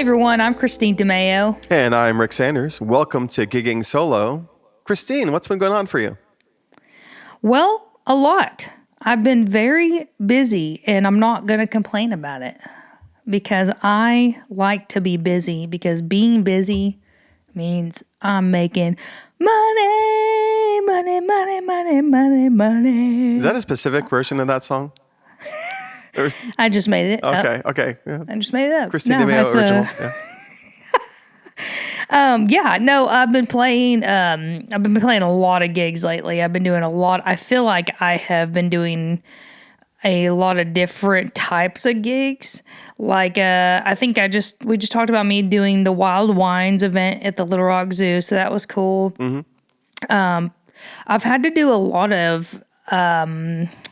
Hey everyone, I'm Christine DeMayo. And I'm Rick Sanders. Welcome to Gigging Solo. Christine, what's been going on for you? Well, a lot. I've been very busy and I'm not going to complain about it because I like to be busy because being busy means I'm making money, money, money, money, money, money. Is that a specific version of that song? I just made it up. Okay. Yeah. I just made it up. Christine DeMayo original. I've been playing a lot of gigs lately. I've been doing a lot. I feel like I have been doing a lot of different types of gigs. Like, I think we just talked about me doing the Wild Wines event at the Little Rock Zoo. So that was cool. Mm-hmm. I've had to do a lot of,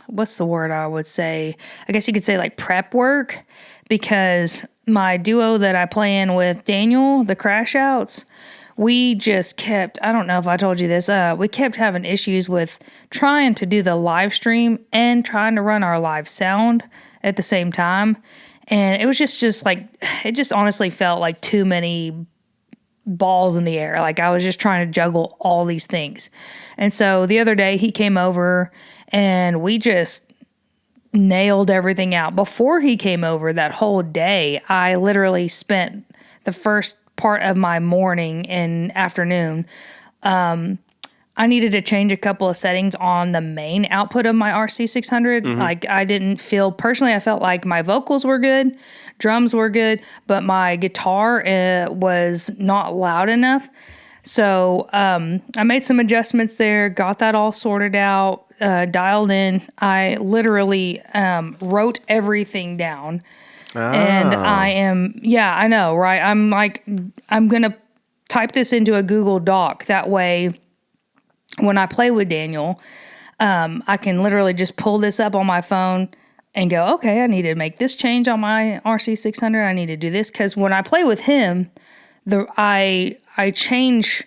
what's the word I would say? I guess you could say like prep work, because my duo that I play in with Daniel, the Crash Outs, we just kept, I don't know if I told you this, we kept having issues with trying to do the live stream and trying to run our live sound at the same time. And it was just like, it just honestly felt like too many balls in the air. Like I was just trying to juggle all these things. And so the other day he came over and we just nailed everything out. Before he came over that whole day, I literally spent the first part of my morning and afternoon. I needed to change a couple of settings on the main output of my RC600. Mm-hmm. Like I felt like my vocals were good, drums were good, but my guitar was not loud enough. So I made some adjustments there, got that all sorted out, dialed in. I literally wrote everything down. Oh. And I know, right? I'm going to type this into a Google Doc. That way, when I play with Daniel, I can literally just pull this up on my phone and go, okay, I need to make this change on my RC600. I need to do this. Because when I play with him, I change,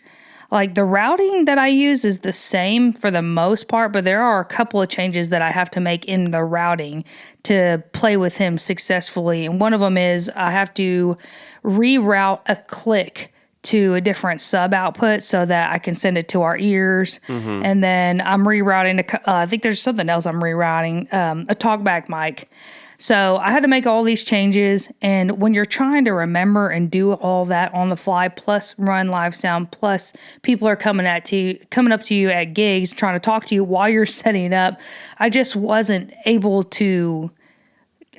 like the routing that I use is the same for the most part, but there are a couple of changes that I have to make in the routing to play with him successfully. And one of them is I have to reroute a click to a different sub output so that I can send it to our ears. Mm-hmm. And then I'm rerouting, I think there's something else I'm rerouting, a talkback mic. So I had to make all these changes, and when you're trying to remember and do all that on the fly, plus run live sound, plus people are coming up to you at gigs, trying to talk to you while you're setting up, I just wasn't able to,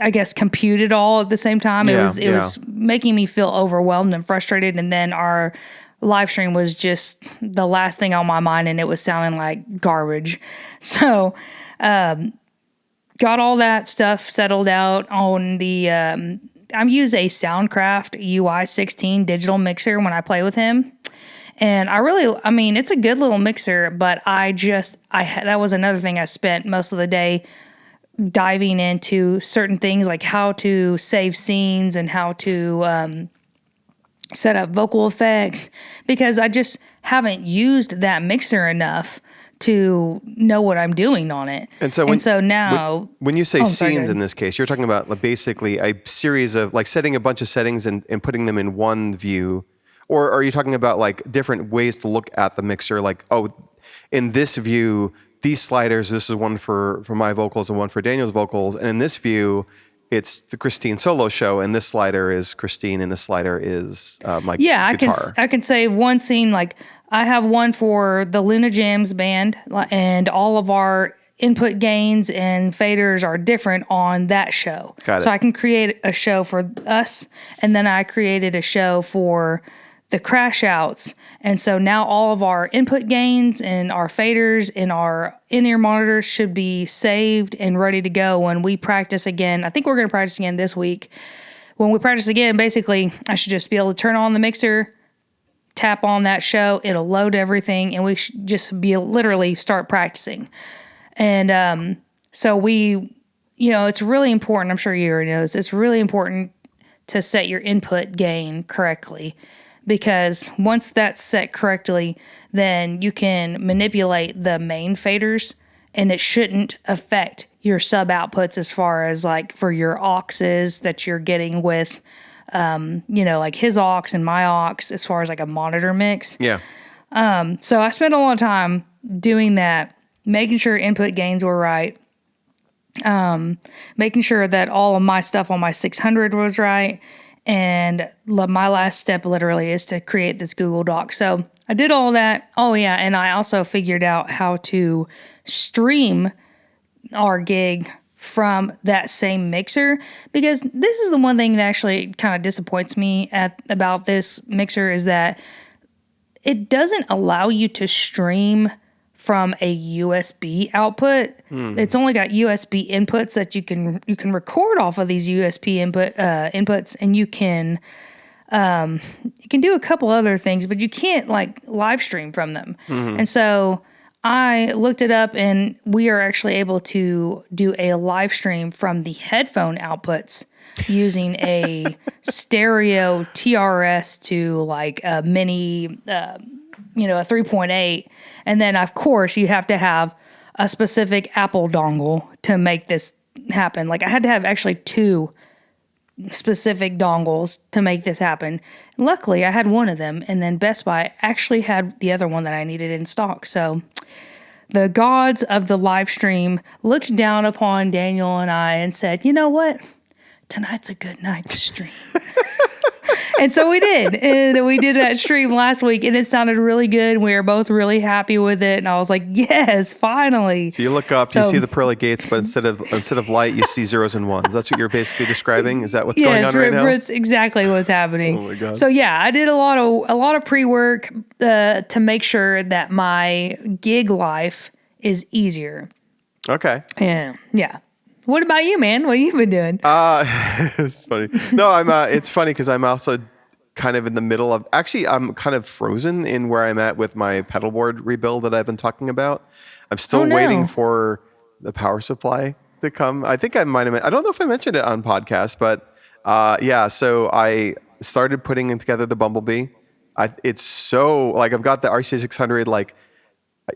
I guess, compute it all at the same time. It was making me feel overwhelmed and frustrated, and then our live stream was just the last thing on my mind, and it was sounding like garbage. So, got all that stuff settled out on the, I use a Soundcraft UI16 digital mixer when I play with him. And it's a good little mixer, but that was another thing I spent most of the day diving into certain things like how to save scenes and how to set up vocal effects, because I just haven't used that mixer enough to know what I'm doing on it. And so now... When you say scenes in this case, you're talking about basically a series of, like, setting a bunch of settings and putting them in one view? Or are you talking about, like, different ways to look at the mixer? Like, in this view, these sliders, this is one for my vocals and one for Daniel's vocals. And in this view, it's the Christine solo show, and this slider is Christine, and this slider is my guitar. I can say one scene, like... I have one for the Luna Jams band, and all of our input gains and faders are different on that show. Got it. So I can create a show for us, and then I created a show for the Crash Outs. And so now all of our input gains and our faders and our in-ear monitors should be saved and ready to go when we practice again. I think we're going to practice again this week. When we practice again, basically, I should just be able to turn on the mixer, tap on that show, it'll load everything, and we should just literally start practicing. And so it's really important, I'm sure you already know this, it's really important to set your input gain correctly, because once that's set correctly, then you can manipulate the main faders, and it shouldn't affect your sub outputs as far as like for your auxes that you're getting with like his aux and my aux as far as like a monitor mix. Yeah. So I spent a lot of time doing that, making sure input gains were right, making sure that all of my stuff on my 600 was right. And my last step literally is to create this Google Doc. So I did all that. Oh yeah. And I also figured out how to stream our gig from that same mixer, because this is the one thing that actually kind of disappoints me about this mixer is that it doesn't allow you to stream from a USB output. It's only got USB inputs that you can record off of these USB inputs, and you can do a couple other things, but you can't like live stream from them. And so I looked it up, and we are actually able to do a live stream from the headphone outputs using a stereo TRS to like a mini, a 3.8. And then, of course, you have to have a specific Apple dongle to make this happen. Like I had to have actually 2 specific dongles to make this happen. Luckily, I had one of them, and then Best Buy actually had the other one that I needed in stock. So the gods of the live stream looked down upon Daniel and I and said, you know what? Tonight's a good night to stream. And so we did. And we did that stream last week, and it sounded really good. We were both really happy with it. And I was like, yes, finally. So you look up, you see the pearly gates, but instead of light, you see zeros and ones. That's what you're basically describing? Is that what's going on right now? Yes, exactly what's happening. Oh my God. So yeah, I did a lot of pre-work to make sure that my gig life is easier. Okay. Yeah. What about you, man? What have you been doing? It's funny. No, it's funny because I'm also kind of in the middle of, actually, I'm kind of frozen in where I'm at with my pedal board rebuild that I've been talking about. I'm still waiting for the power supply to come. I think I might have, I don't know if I mentioned it on podcast, but so I started putting together the Bumblebee. It's so, like, I've got the RC600, like,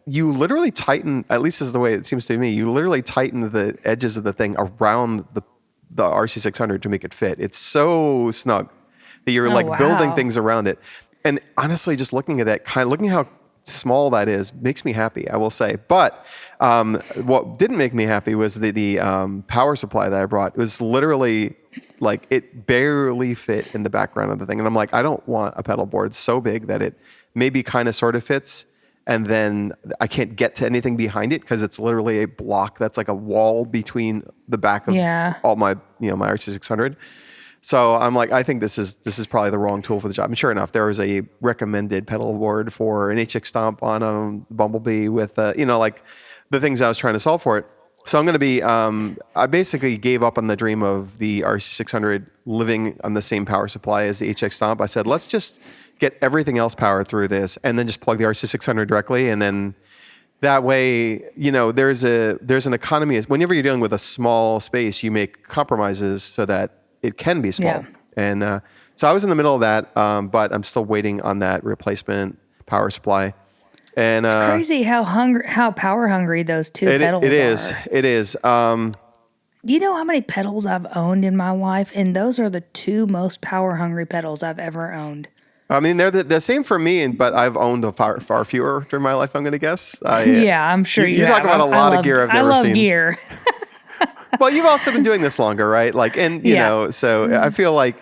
you literally tighten, at least this is the way it seems to me, you literally tighten the edges of the thing around the RC600 to make it fit. It's so snug that you're building things around it. And honestly, just looking at that, looking how small that is, makes me happy, I will say. But what didn't make me happy was the power supply that I brought. It was literally like, it barely fit in the background of the thing. And I'm like, I don't want a pedal board so big that it maybe kind of sort of fits, and then I can't get to anything behind it because it's literally a block that's like a wall between the back of all my, my RC600. So I'm like, I think this is probably the wrong tool for the job. And sure enough, there was a recommended pedal board for an HX Stomp on a Bumblebee with, like the things I was trying to solve for it. So I'm going to be, I basically gave up on the dream of the RC600 living on the same power supply as the HX Stomp. I said, let's just get everything else powered through this and then just plug the RC600 directly. And then that way, there's an economy. Whenever you're dealing with a small space, you make compromises so that it can be small. Yeah. And so I was in the middle of that, but I'm still waiting on that replacement power supply. And it's crazy how power hungry those two pedals are. It is. Do you know how many pedals I've owned in my life? And those are the 2 most power hungry pedals I've ever owned. I mean, they're the same for me, but I've owned far fewer during my life, I'm going to guess. Yeah, I'm sure you talk about a lot of gear I've never seen. I love gear. Well, you've also been doing this longer, right? Like, and, so I feel like,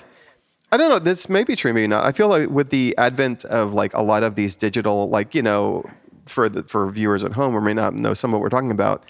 I don't know, this may be true, maybe not. I feel like with the advent of like a lot of these digital, like, for viewers at home who may not know some of what we're talking about,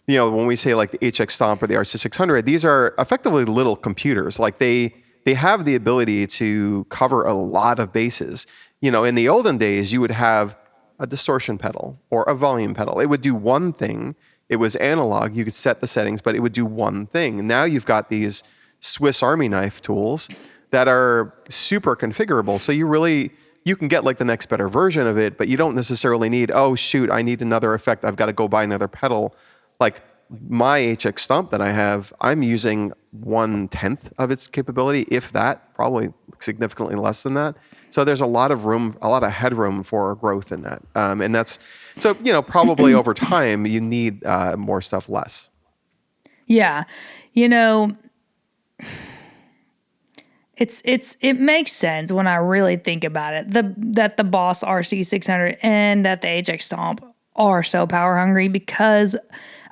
when we say like the HX Stomp or the RC600, these are effectively little computers. Like they have the ability to cover a lot of bases. In the olden days, you would have a distortion pedal or a volume pedal. It would do one thing. It was analog. You could set the settings, but it would do one thing. Now you've got these Swiss Army knife tools that are super configurable. So you can get like the next better version of it, but you don't necessarily need, oh shoot, I need another effect. I've got to go buy another pedal. Like my HX Stomp that I have, I'm using 1/10 of its capability, if that, probably significantly less than that. So there's a lot of room, a lot of headroom for growth in that. And that's, so, probably over time you need more stuff less. it makes sense when I really think about it. That the Boss RC600 and that the HX Stomp are so power hungry because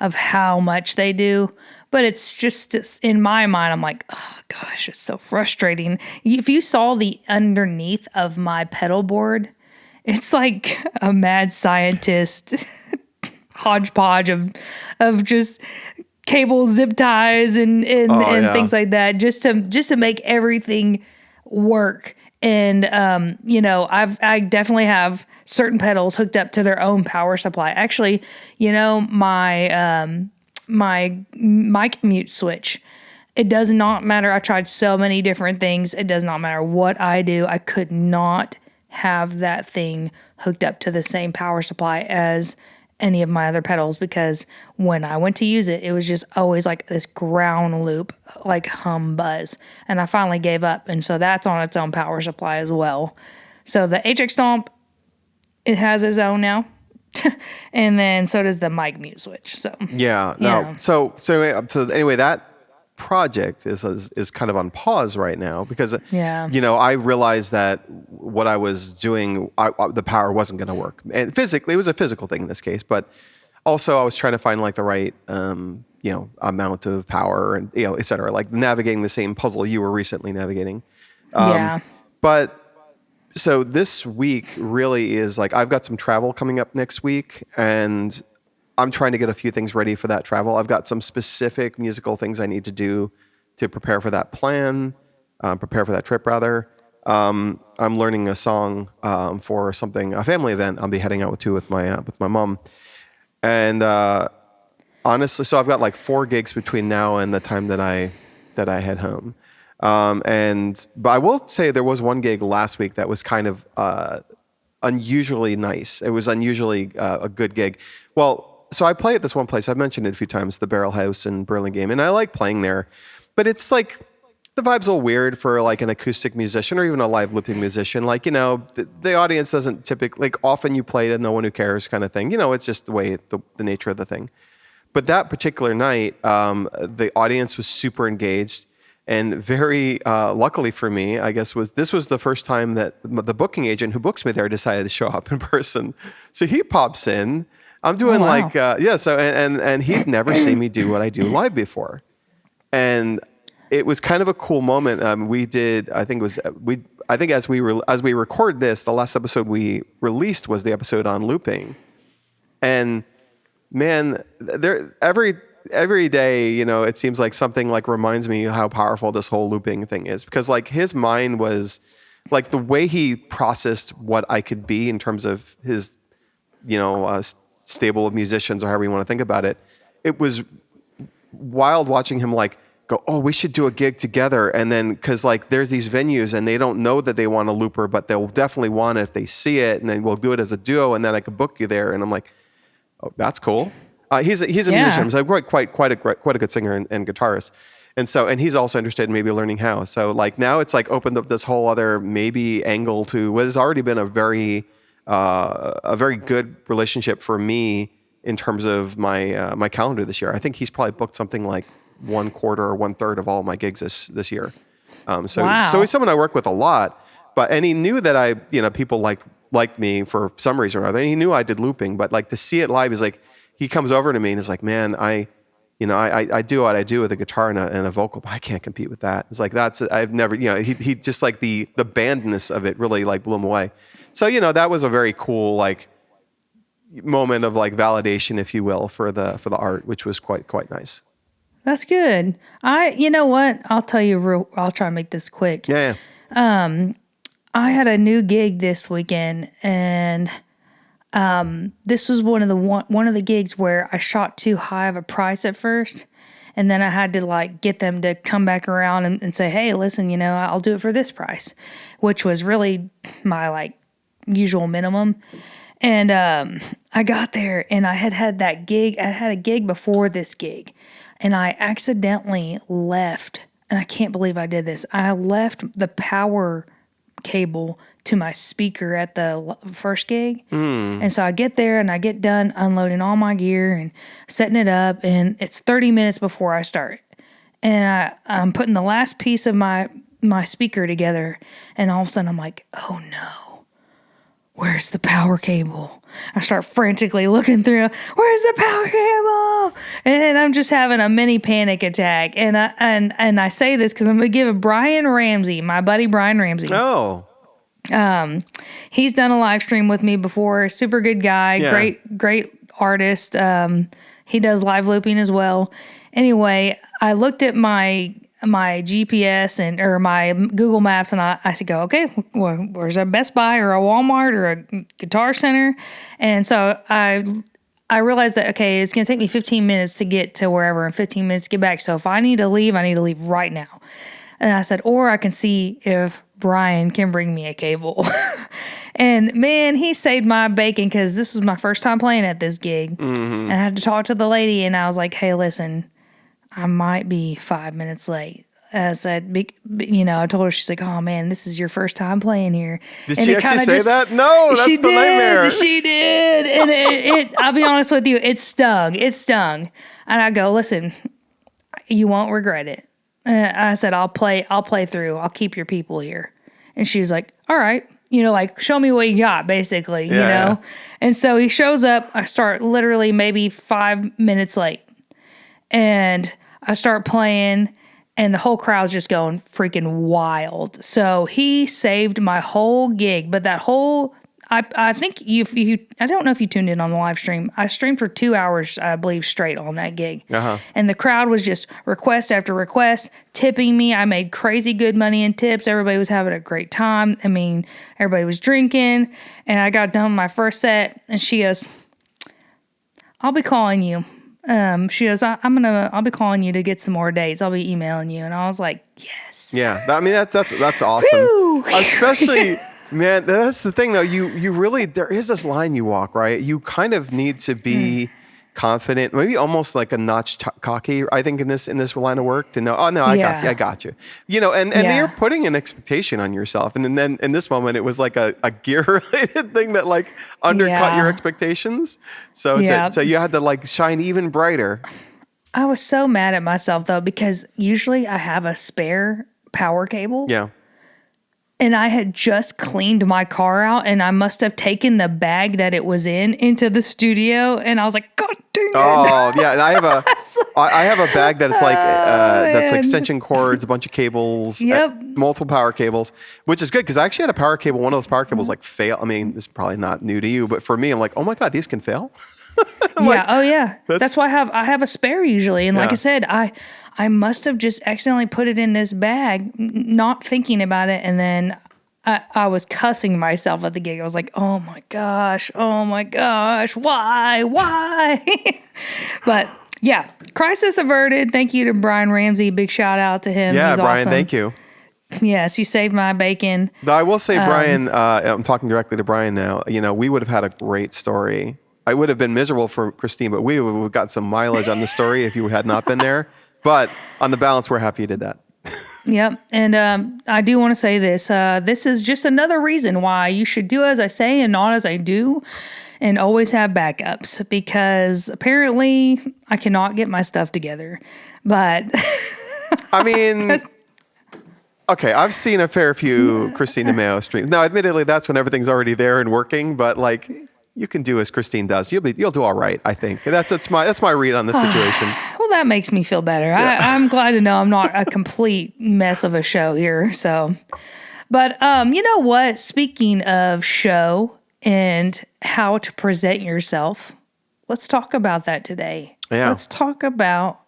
of how much they do. But it's just in my mind, I'm like, oh gosh, it's so frustrating. If you saw the underneath of my pedal board, it's like a mad scientist hodgepodge of just cable zip ties and things like that, just to make everything work. And I definitely have certain pedals hooked up to their own power supply. Actually, my mic mute switch, it does not matter. I tried so many different things. It does not matter what I do. I could not have that thing hooked up to the same power supply as any of my other pedals, because when I went to use it, it was just always like this ground loop, like hum buzz. And I finally gave up. And so that's on its own power supply as well. So the HX Stomp, it has its own now. And then so does the mic mute switch. So yeah, no. So anyway, that project is kind of on pause right now because I realized that what I was doing, the power wasn't going to work, and physically it was a physical thing in this case, but also I was trying to find like the right amount of power and et cetera, like navigating the same puzzle you were recently navigating. But so this week really is like, I've got some travel coming up next week, and I'm trying to get a few things ready for that travel. I've got some specific musical things I need to do to prepare for that prepare for that trip rather. I'm learning a song for a family event I'll be heading out with my mom. And honestly, so I've got like 4 gigs between now and the time that I head home. But I will say there was one gig last week that was kind of unusually nice. It was unusually a good gig. Well, so I play at this one place. I've mentioned it a few times, the Barrel House in Burlingame, and I like playing there. But it's like the vibe's a little weird for like an acoustic musician or even a live looping musician. Like, the audience doesn't typically, like, often you play to no one who cares kind of thing. It's just the way, the nature of the thing. But that particular night, the audience was super engaged. And very luckily for me, I guess, this was the first time that the booking agent who books me there decided to show up in person. So he pops in. I'm doing So and he'd never seen me do what I do live before, and it was kind of a cool moment. We did. I think as we record this, the last episode we released was the episode on looping, and man, every day, it seems like something like reminds me how powerful this whole looping thing is, because like his mind was like the way he processed what I could be in terms of his, stable of musicians or however you want to think about it. It was wild watching him like go, oh, we should do a gig together. And then, cause like there's these venues and they don't know that they want a looper, but they'll definitely want it if they see it. And then we'll do it as a duo, and then I could book you there. And I'm like, oh, that's cool. He's a musician. He's quite a good singer and guitarist. And he's also interested in maybe learning how. So like now it's like opened up this whole other maybe angle to what has already been a very good relationship for me in terms of my my calendar this year. I think he's probably booked something like 1/4 or 1/3 of all of my gigs this year. So he's someone I work with a lot, and he knew that people liked me for some reason or other. And he knew I did looping, but like to see it live is like, he comes over to me and is like, man, I do what I do with a guitar and a vocal, but I can't compete with that. It's like, I've never, he just like the bandness of it really like blew him away. So, that was a very cool, like moment of like validation, if you will, for the art, which was quite nice. That's good. You know what? I'll tell you I'll try and make this quick. Yeah. I had a new gig this weekend, and this was one of the gigs where I shot too high of a price at first, and then I had to like get them to come back around and say, hey, listen, I'll do it for this price, which was really my like usual minimum. And I got there, and I had that gig. I had a gig before this gig, and I accidentally left, and I can't believe I did this. I left the power cable to my speaker at the first gig. And so I get there and I get done unloading all my gear and setting it up, and it's 30 minutes before I start. And I'm putting the last piece of my my speaker together, and all of a sudden I'm like, oh no, where's the power cable? I start frantically looking through, where's the power cable? And I'm just having a mini panic attack. And I say this because I'm going to give Brian Ramsey, my buddy Brian Ramsey. Oh. He's done a live stream with me before. Super good guy. Yeah. Great artist. He does live looping as well. Anyway, I looked at my GPS or my Google Maps, and I said, okay, where's a Best Buy or a Walmart or a Guitar Center? And so I realized that, okay, it's going to take me 15 minutes to get to wherever and 15 minutes to get back. So if I need to leave right now. And I said, or I can see if Brian can bring me a cable. And man, he saved my bacon because this was my first time playing at this gig. Mm-hmm. And I had to talk to the lady, and I was like, hey, listen, I might be 5 minutes late. I said, I told her, she's like, oh man, this is your first time playing here. Did she actually say that? No, that's the nightmare. She did. And I'll be honest with you, it stung. And I go, listen, you won't regret it. I said, I'll play through. I'll keep your people here. And she was like, all right. Like, show me what you got, basically, you know? Yeah. And so he shows up. I start literally maybe 5 minutes late. And I start playing, and the whole crowd's just going freaking wild. So he saved my whole gig. But that whole, I think I don't know if you tuned in on the live stream. I streamed for 2 hours, I believe, straight on that gig. Uh-huh. And the crowd was just request after request, tipping me. I made crazy good money in tips. Everybody was having a great time. I mean, everybody was drinking. And I got done with my first set, and she goes, I'll be calling you. She goes, I'll be calling you to get some more dates. I'll be emailing you. And I was like, yes. Yeah. I mean, that's awesome. Especially, man, that's the thing though. You really, there is this line you walk, right? You kind of need to be confident, maybe almost like a notch cocky, I think in this line of work to know, oh no, I got you. And you're putting an expectation on yourself. And then in this moment, it was like a gear related thing that like undercut your expectations. So you had to like shine even brighter. I was so mad at myself though, because usually I have a spare power cable. Yeah. And I had just cleaned my car out, and I must have taken the bag that it was into the studio, and I was like, God dang it. Oh, yeah. And I have a bag that's like, that's extension cords, a bunch of cables, multiple power cables, which is good because I actually had a power cable. One of those power cables like fail. I mean, this is probably not new to you, but for me, I'm like, oh my God, these can fail. That's why I have a spare usually. And like I said, I must have just accidentally put it in this bag, not thinking about it. And then I was cussing myself at the gig. I was like, oh my gosh, why? But yeah, crisis averted. Thank you to Brian Ramsey. Big shout out to him. Yeah, he's Brian, awesome. Thank you. Yes, you saved my bacon. Though I will say, Brian, I'm talking directly to Brian now. We would have had a great story. I would have been miserable for Christine, but we would have got some mileage on the story if you had not been there. But on the balance, we're happy you did that. Yep. And I do want to say this. This is just another reason why you should do as I say and not as I do, and always have backups, because apparently I cannot get my stuff together. But I mean, okay, I've seen a fair few Christine DeMeo streams. Now, admittedly, that's when everything's already there and working, but like, you can do as Christine does. You'll do all right, I think. That's my read on this situation. Well, that makes me feel better. Yeah. I'm glad to know I'm not a complete mess of a show here. So, but you know what? Speaking of show and how to present yourself, let's talk about that today. Yeah. Let's talk about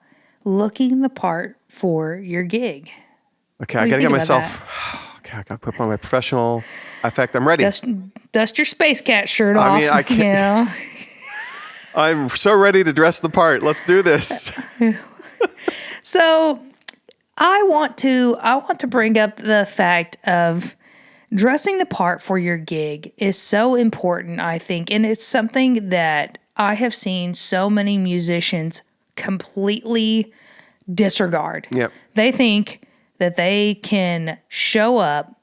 looking the part for your gig. Okay, I gotta get myself. Okay, I gotta put on my professional effect. I'm ready. Dust your Space Cat shirt off. I mean, I can't. I'm so ready to dress the part. Let's do this. So, I want to bring up the fact of dressing the part for your gig is so important, I think, and it's something that I have seen so many musicians completely disregard. Yep. They think that they can show up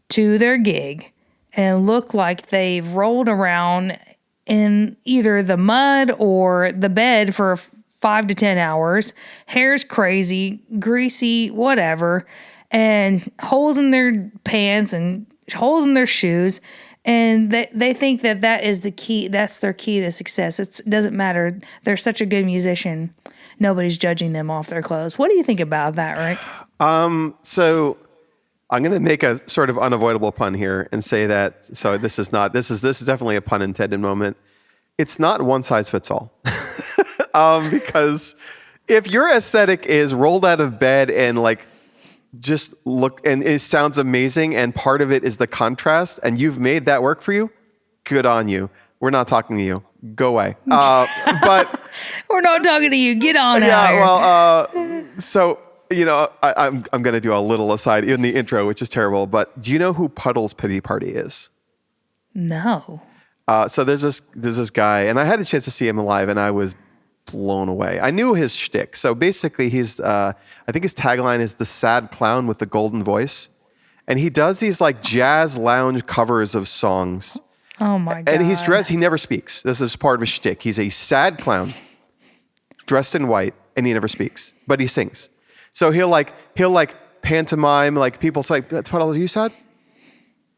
to their gig and look like they've rolled around in either the mud or the bed for 5 to 10 hours, hair's crazy, greasy, whatever, and holes in their pants and holes in their shoes. And they think that is the key. That's their key to success. It doesn't matter. They're such a good musician. Nobody's judging them off their clothes. What do you think about that, Rick? So I'm going to make a sort of unavoidable pun here and say that. So this is definitely a pun intended moment. It's not one size fits all. Because if your aesthetic is rolled out of bed and like just look and it sounds amazing and part of it is the contrast and you've made that work for you, good on you. We're not talking to you. Go away. But we're not talking to you. Get on out here. Well, so I'm going to do a little aside in the intro, which is terrible. But do you know who Puddle's Pity Party is? No. So there's this guy, and I had a chance to see him live, and I was blown away. I knew his shtick. So basically, I think his tagline is the sad clown with the golden voice, and he does these like jazz lounge covers of songs. Oh my God. And he's dressed. He never speaks. This is part of his shtick. He's a sad clown, dressed in white, and he never speaks, but he sings. So he'll pantomime, like people say, "Puddle, are you sad?"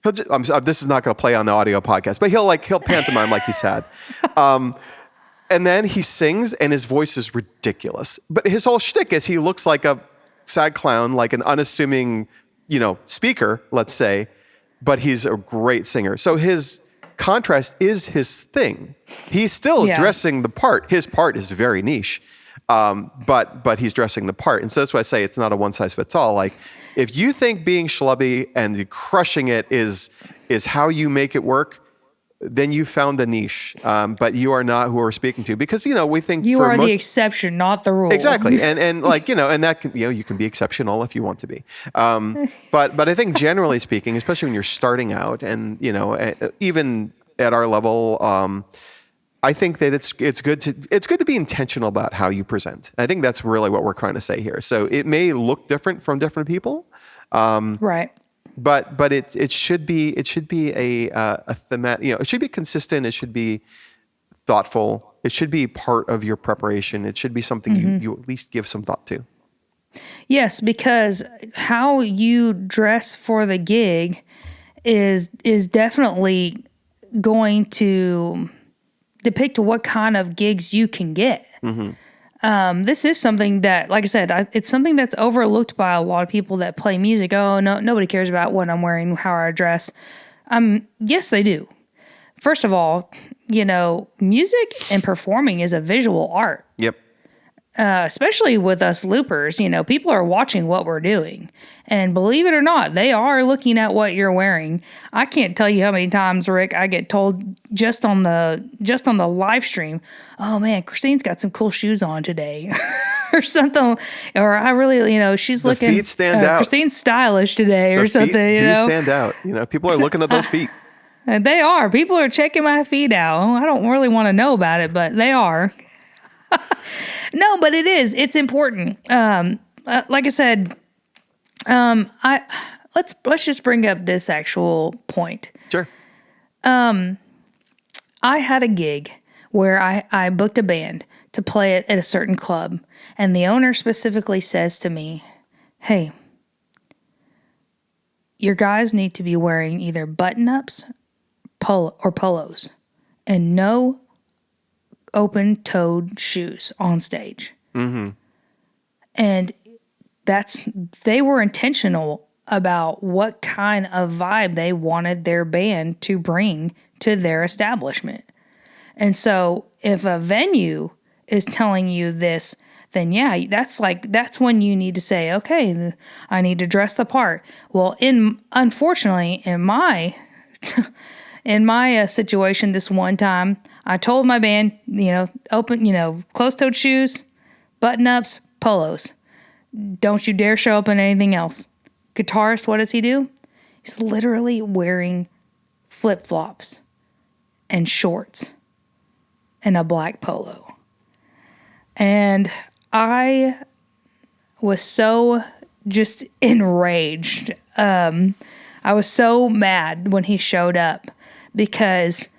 This is not going to play on the audio podcast, but he'll pantomime like he's sad. And then he sings and his voice is ridiculous. But his whole shtick is he looks like a sad clown, like an unassuming, speaker, let's say, but he's a great singer. So his contrast is his thing. He's still dressing the part. His part is very niche. But he's dressing the part. And so that's why I say it's not a one size fits all. Like, if you think being schlubby and crushing it is how you make it work, then you found a niche. But you are not who we're speaking to, because we think you are the exception, not the rule. Exactly, and like and that can, you can be exceptional if you want to be. But I think generally speaking, especially when you're starting out, and even at our level, I think that it's good to be intentional about how you present. I think that's really what we're trying to say here. So it may look different from different people, right? But it should be a thematic. It should be consistent. It should be thoughtful. It should be part of your preparation. It should be something you at least give some thought to. Yes, because how you dress for the gig is definitely going to depict what kind of gigs you can get. This is something that, like I said, it's something that's overlooked by a lot of people that play music. Oh, no, nobody cares about what I'm wearing, how I dress. Yes, they do. First of all, music and performing is a visual art. Yep. Especially with us loopers, people are watching what we're doing. And believe it or not, they are looking at what you're wearing. I can't tell you how many times, Rick, I get told just on the live stream, "Oh man, Christine's got some cool shoes on today." Or something. Or I really, she's looking, the feet stand out. Christine's stylish today, or something. The feet do stand out. People are looking at those feet. And they are. People are checking my feet out. I don't really want to know about it, but they are. No, but it is. It's important. Like I said, let's just bring up this actual point. Sure. I had a gig where I booked a band to play it at a certain club, and the owner specifically says to me, "Hey, your guys need to be wearing either button-ups, polos, and no open-toed shoes on stage." And they were intentional about what kind of vibe they wanted their band to bring to their establishment. And so if a venue is telling you this, then that's when you need to say, "Okay, I need to dress the part." Well, unfortunately, in my situation this one time, I told my band, open, closed-toed shoes, button-ups, polos. Don't you dare show up in anything else. Guitarist, what does he do? He's literally wearing flip-flops and shorts and a black polo. And I was so just enraged. I was so mad when he showed up because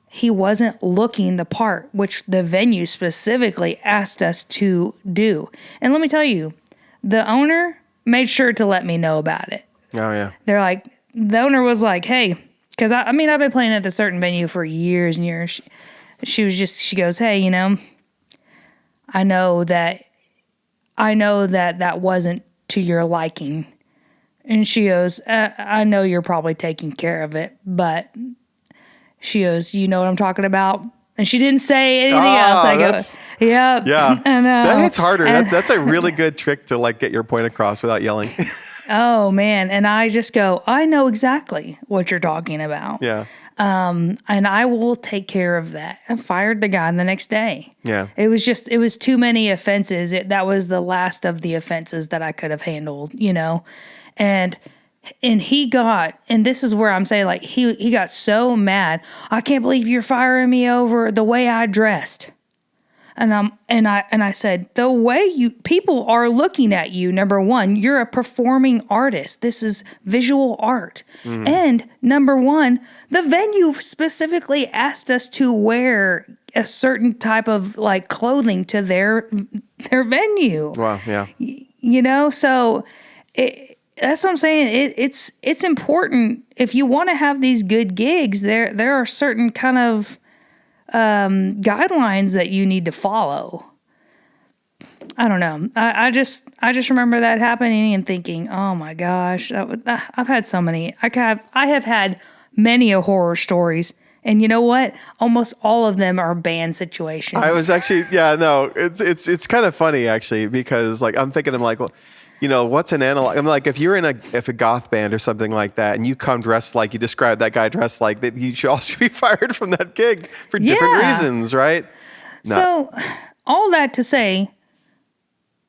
he wasn't looking the part, which the venue specifically asked us to do. And let me tell you, the owner made sure to let me know about it. Oh yeah. They're like, the owner was like, hey, because I've been playing at this certain venue for years and years. She goes, hey, I know that that wasn't to your liking. And she goes, I know you're probably taking care of it, but she goes, you know what I'm talking about? And she didn't say anything else. I go, yeah. Yeah. I know. That hits harder. That's a really good trick to like get your point across without yelling. Oh, man. And I just go, I know exactly what you're talking about. Yeah. And I will take care of that. I fired the guy the next day. Yeah. It was too many offenses. That was the last of the offenses that I could have handled, And he got, and this is where I'm saying, like, he got so mad. I can't believe you're firing me over the way I dressed. And I said, the way people are looking at you, number one, you're a performing artist. This is visual art. And number one, the venue specifically asked us to wear a certain type of like clothing to their venue. Wow. Yeah. So that's what I'm saying. It's important if you want to have these good gigs. There are certain kind of guidelines that you need to follow. I don't know. I just remember that happening and thinking, oh my gosh, I've had so many. I have had many horror stories. And you know what? Almost all of them are band situations. I was actually, it's kind of funny actually, because like, I'm like, well, what's an analog? I'm like, if you're in a goth band or something like that, and you come dressed like you described that guy dressed like that, you should also be fired from that gig for different reasons, right? No. So all that to say,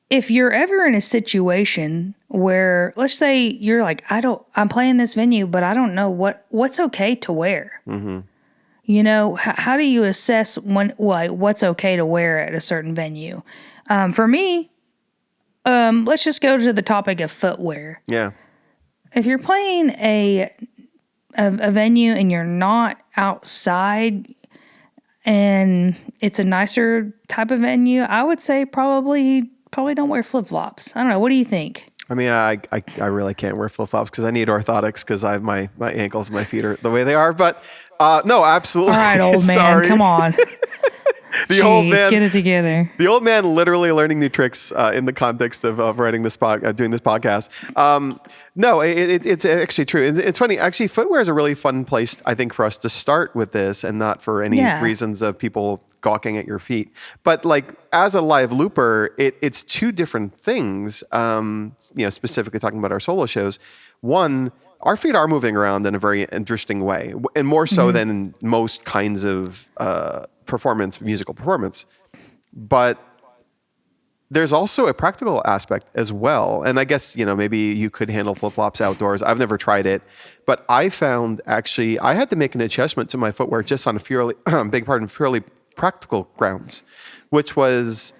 if you're ever in a situation where, let's say you're like, I'm playing this venue, but I don't know what's okay to wear. Mm-hmm. How do you assess what's okay to wear at a certain venue? For me, let's just go to the topic of footwear. Yeah. If you're playing a venue and you're not outside and it's a nicer type of venue, I would say probably don't wear flip-flops. I don't know. What do you think? I mean, I really can't wear flip-flops because I need orthotics because I have my ankles and my feet are the way they are. But no, absolutely. All right, old man, Sorry. come on. Old man, get it together. The old man literally learning new tricks in the context of writing this doing this podcast. No, it's actually true. It's funny. Actually, footwear is a really fun place, I think, for us to start with this, and not for any reasons of people gawking at your feet. But like as a live looper, it's two different things. Specifically talking about our solo shows. One, our feet are moving around in a very interesting way, and more so than most kinds of musical performance. But there's also a practical aspect as well. And I guess, maybe you could handle flip-flops outdoors. I've never tried it, but I found actually I had to make an adjustment to my footwear just on a fairly practical grounds, which was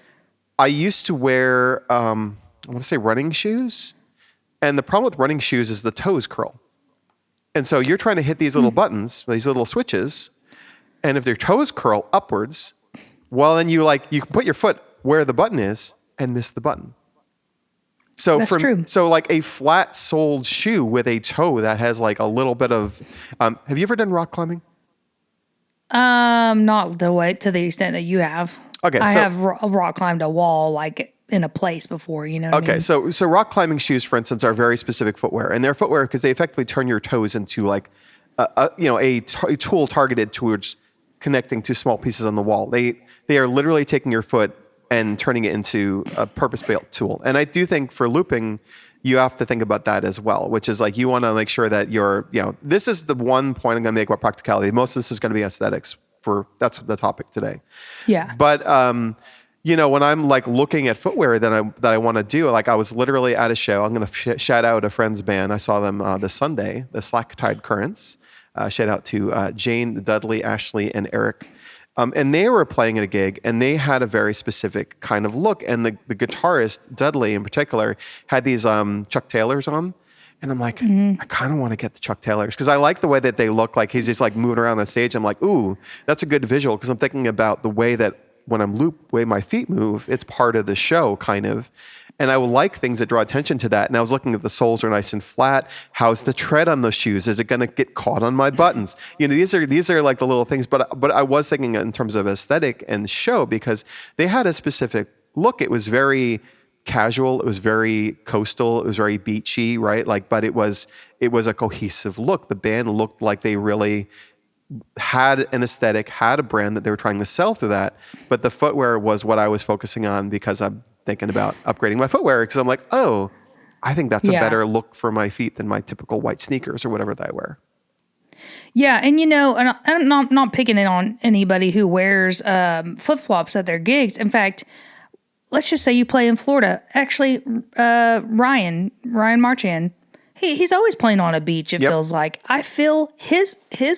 I used to wear, I want to say running shoes. And the problem with running shoes is the toes curl. And so you're trying to hit these little buttons, these little switches. And if their toes curl upwards, well, then you can put your foot where the button is and miss the button. So that's true. So like a flat-soled shoe with a toe that has like a little bit of, have you ever done rock climbing? Not to the extent that you have. Okay. I have rock climbed a wall like in a place before, you know what I mean? So rock climbing shoes, for instance, are very specific footwear. And they're footwear because they effectively turn your toes into like a tool targeted towards connecting to small pieces on the wall. They are literally taking your foot and turning it into a purpose-built tool. And I do think for looping, you have to think about that as well, which is like you want to make sure that this is the one point I'm going to make about practicality. Most of this is going to be aesthetics. That's the topic today. Yeah. But when I'm like looking at footwear that I want to do, like I was literally at a show. I'm going to shout out a friend's band. I saw them this Sunday, the Slack Tide Currents. Shout out to Jane, Dudley, Ashley, and Eric. And they were playing at a gig, and they had a very specific kind of look. And the guitarist, Dudley in particular, had these Chuck Taylors on. And I'm like, I kind of want to get the Chuck Taylors because I like the way that they look. Like he's just like moving around on stage. I'm like, ooh, that's a good visual because I'm thinking about the way that when I'm way my feet move, it's part of the show kind of. And I will like things that draw attention to that. And I was looking at the soles are nice and flat. How's the tread on those shoes? Is it going to get caught on my buttons? These are like the little things. But I was thinking in terms of aesthetic and show, because they had a specific look. It was very casual. It was very coastal. It was very beachy, right? But it was a cohesive look. The band looked like they really had an aesthetic, had a brand that they were trying to sell through that. But the footwear was what I was focusing on, because I'm thinking about upgrading my footwear, because I'm like, oh, I think that's a better look for my feet than my typical white sneakers or whatever that I wear. Yeah, and and I'm not picking it on anybody who wears flip-flops at their gigs. In fact, let's just say you play in Florida. Actually, Ryan Marchand, he's always playing on a beach, it feels like. I feel his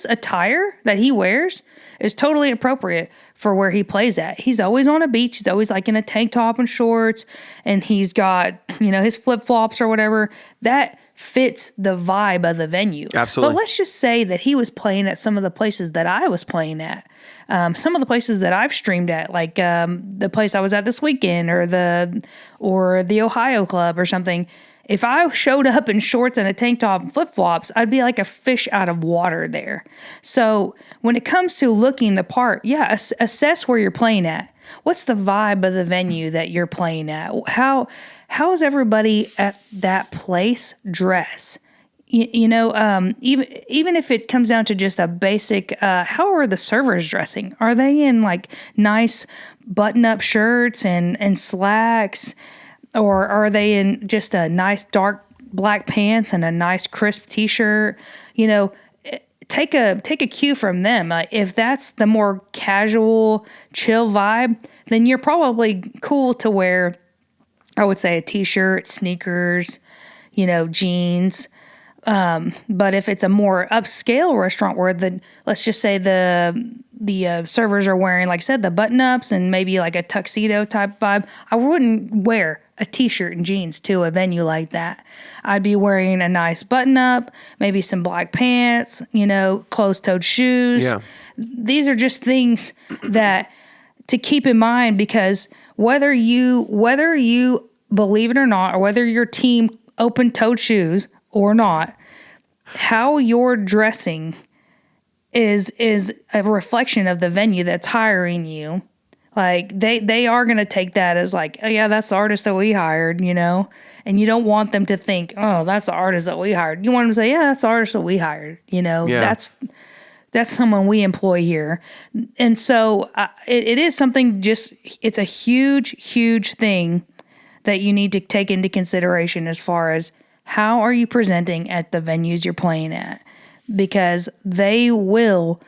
attire that he wears is totally appropriate for where he plays at. He's always on a beach. He's always like in a tank top and shorts, and he's got, his flip-flops or whatever. That fits the vibe of the venue. Absolutely. But let's just say that he was playing at some of the places that I was playing at. Some of the places that I've streamed at, like the place I was at this weekend, or the Ohio Club or something. If I showed up in shorts and a tank top and flip-flops, I'd be like a fish out of water there. So when it comes to looking the part, assess where you're playing at. What's the vibe of the venue that you're playing at? How is everybody at that place dressed? Even if it comes down to just a basic, how are the servers dressing? Are they in like nice button-up shirts and slacks? Or are they in just a nice dark black pants and a nice crisp t-shirt? Take a cue from them. If that's the more casual, chill vibe, then you're probably cool to wear, I would say, a t-shirt, sneakers, jeans. But if it's a more upscale restaurant where let's just say the servers are wearing, like I said, the button-ups and maybe like a tuxedo type vibe, I wouldn't wear a t-shirt and jeans to a venue like that. I'd be wearing a nice button-up, maybe some black pants, closed-toed shoes. Yeah. These are just things that to keep in mind, because whether you believe it or not, or whether your team open-toed shoes or not, how you're dressing is a reflection of the venue that's hiring you. Like they are going to take that as like, oh yeah, that's the artist that we hired, and you don't want them to think, oh, that's the artist that we hired. You want them to say, yeah, that's the artist that we hired. That's someone we employ here. And so it is something, it's a huge, huge thing that you need to take into consideration as far as how are you presenting at the venues you're playing at, because they will.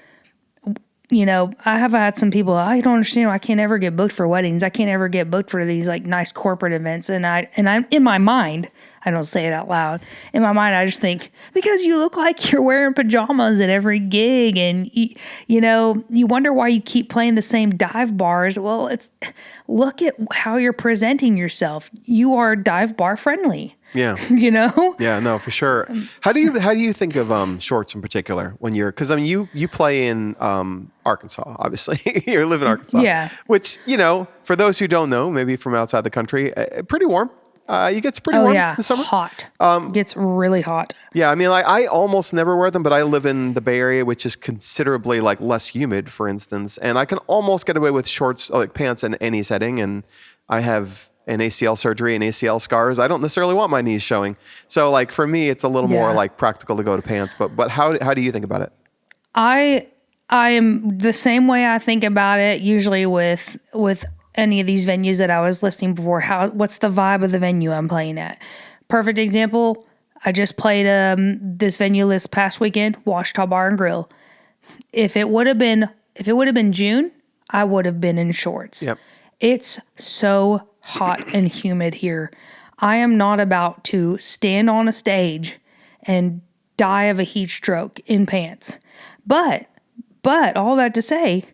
I have had some people, I don't understand, I can't ever get booked for weddings. I can't ever get booked for these like nice corporate events. And I'm in my mind, I don't say it out loud. In my mind, I just think, because you look like you're wearing pajamas at every gig, and you wonder why you keep playing the same dive bars. Well, look at how you're presenting yourself. You are dive bar friendly. Yeah. Yeah, no, for sure. How do you think of shorts in particular when because you play in Arkansas, obviously. You live in Arkansas. Yeah. Which, for those who don't know, maybe from outside the country, pretty warm. It gets pretty warm in the summer. Hot. Gets really hot. Yeah, I almost never wear them, but I live in the Bay Area, which is considerably like less humid, for instance, and I can almost get away with shorts, like pants, in any setting. And I have an ACL surgery and ACL scars. I don't necessarily want my knees showing, so like for me, it's a little more like practical to go to pants. But how do you think about it? I am the same way I think about it usually with any of these venues that I was listing before. What's the vibe of the venue I'm playing at? Perfect example. I just played this venue this past weekend, Washita Bar and Grill. If it would have been June, I would have been in shorts. Yep. It's so hot and humid here. I am not about to stand on a stage and die of a heat stroke in pants. But all that to say,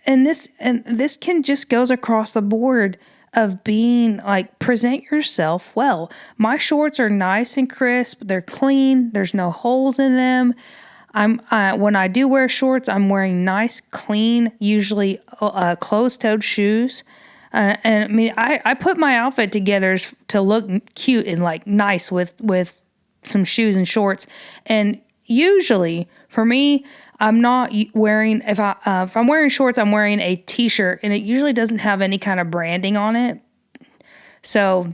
and this can just goes across the board of being like, present yourself well. My shorts are nice and crisp. They're clean. There's no holes in them. When I do wear shorts, I'm wearing nice, clean, usually closed-toed shoes. And I mean, I put my outfit together to look cute and like nice with some shoes and shorts. And usually for me, I'm not wearing, if I'm wearing shorts, I'm wearing a t-shirt, and it usually doesn't have any kind of branding on it. So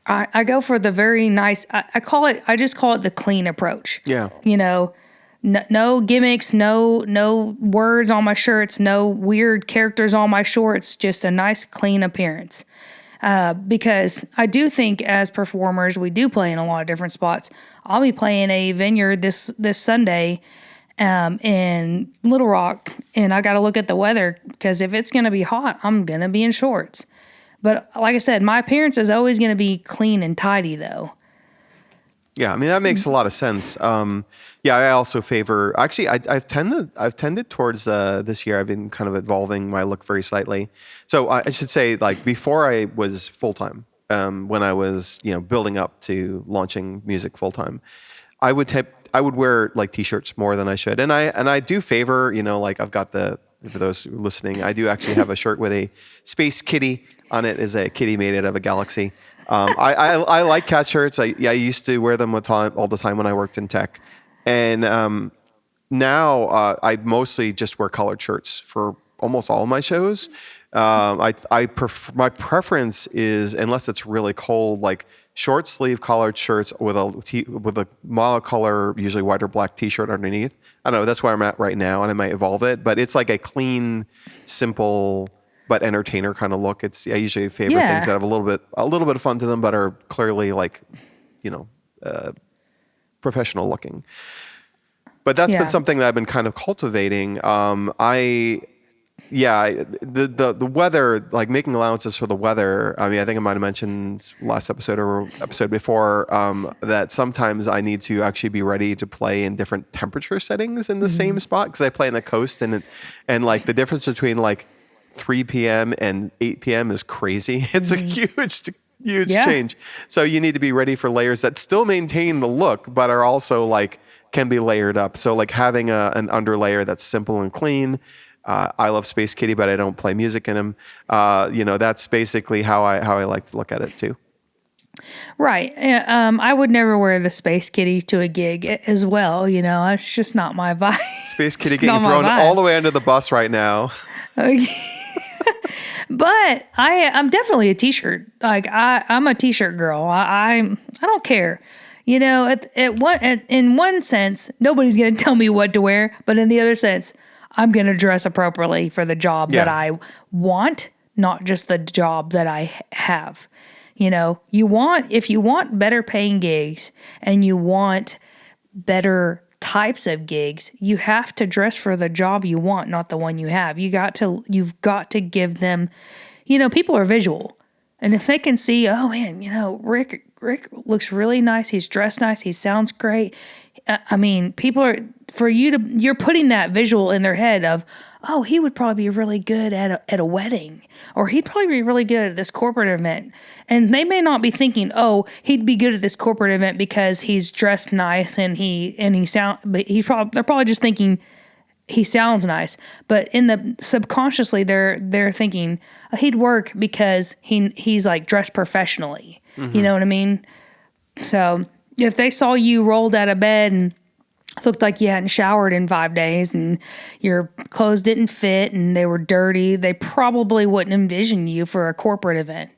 I go for the very nice, I just call it the clean approach. Yeah. You know, no gimmicks, no words on my shirts, no weird characters on my shorts, just a nice clean appearance. Because I do think as performers, we do play in a lot of different spots. I'll be playing a vineyard this Sunday in Little Rock, and I got to look at the weather, because if it's going to be hot, I'm going to be in shorts. But like I said, my appearance is always going to be clean and tidy, though. Yeah, I mean, that makes a lot of sense. Yeah, I also favor. Actually, I've tended towards this year. I've been kind of evolving my look very slightly. So I should say, like, before I was full time, when I was building up to launching music full time, I would wear like t-shirts more than I should, and I do favor like I've got for those listening, I do actually have a shirt with a space kitty on it. Is a kitty made out of a galaxy. I like cat shirts. I used to wear them all the time when I worked in tech, and now I mostly just wear colored shirts for almost all of my shows. My preference is, unless it's really cold, like short sleeve collared shirts with a monocolor, usually white or black t-shirt underneath. I don't know. That's where I'm at right now, and I might evolve it, but it's like a clean, simple but entertainer kind of look. I usually favor things that have a little bit of fun to them, but are clearly like, professional looking. But that's been something that I've been kind of cultivating. The weather, like making allowances for the weather. I mean, I think I might have mentioned last episode or episode before that sometimes I need to actually be ready to play in different temperature settings in the same spot, because I play in the coast, and like the difference between like 3 p.m. and 8 p.m. is crazy. It's a huge change. So you need to be ready for layers that still maintain the look, but are also like can be layered up. So like having an underlayer that's simple and clean. I love Space Kitty, but I don't play music in them. That's basically how I like to look at it too. Right. I would never wear the Space Kitty to a gig as well. It's just not my vibe. Space Kitty getting thrown all the way under the bus right now. But I'm definitely a t-shirt. Like I'm a t-shirt girl. I don't care. In one sense, nobody's going to tell me what to wear, but in the other sense, I'm going to dress appropriately for the job that I want, not just the job that I have. If you want better paying gigs and you want better types of gigs, you have to dress for the job you want, not the one you have. You've got to give them, people are visual. And if they can see, oh man, Rick looks really nice. He's dressed nice. He sounds great. I mean, you're putting that visual in their head of, oh, he would probably be really good at a wedding, or he'd probably be really good at this corporate event. And they may not be thinking, oh, he'd be good at this corporate event because he's dressed nice but they're probably just thinking he sounds nice. But subconsciously they're thinking he'd work because he's like dressed professionally. Mm-hmm. You know what I mean? So if they saw you rolled out of bed and looked like you hadn't showered in 5 days and your clothes didn't fit and they were dirty, they probably wouldn't envision you for a corporate event.